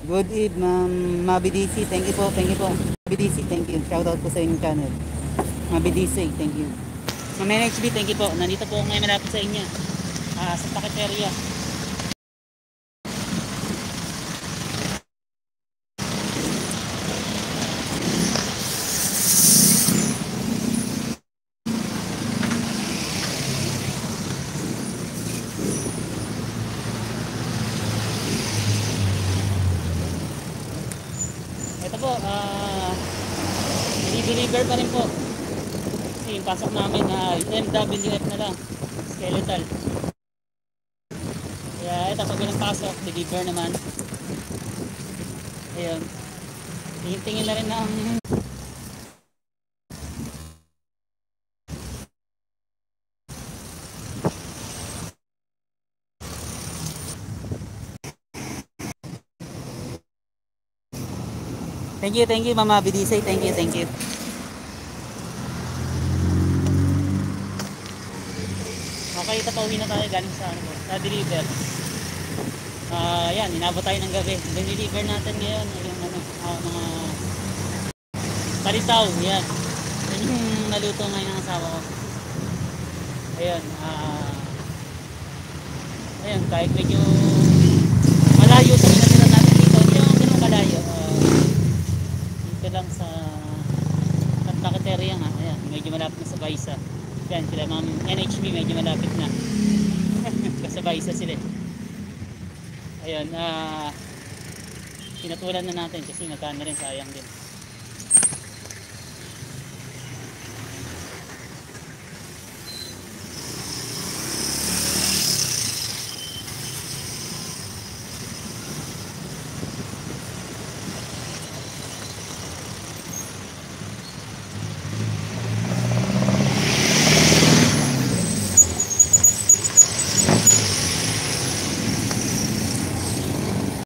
Good eve, Ma'am Mabidisi. Thank you po, thank you po. Mabidisi, thank you. Shout out po sa inyong channel. Mabidisi, thank you. Ma'am NHB, thank you po. Nandito po ngayon malapit sa inyo. Sa Paketeria. Ito po, deliver pa rin po. Kasi yung pasok namin MWF na lang. Skeletal. Kaya ito pag walang pasok, deliver naman. Ayun. Tingin-tingin na rin ng Thank you, Mama Bidisay. Thank you, thank you. Okay, ito pauwi na tayo galing sa ano po, sa deliver. Yan, inabot tayo ng gabi. Deliver natin ngayon yung ano, mga palitaw, yan. Yan yung naluto ngayon ng asawa ko. Ayun, ayun, kahit medyo malayo sa pinatira natin dito, hindi naman ganun kalayo. Dito lang sa Paketeria nga, ayan, medyo malapit na sa Baisa. Yan, sila Ma'am NHB, medyo malapit na. Sa Baisa sila. Ayun, pinatulan na natin kasi magkano rin, sayang din.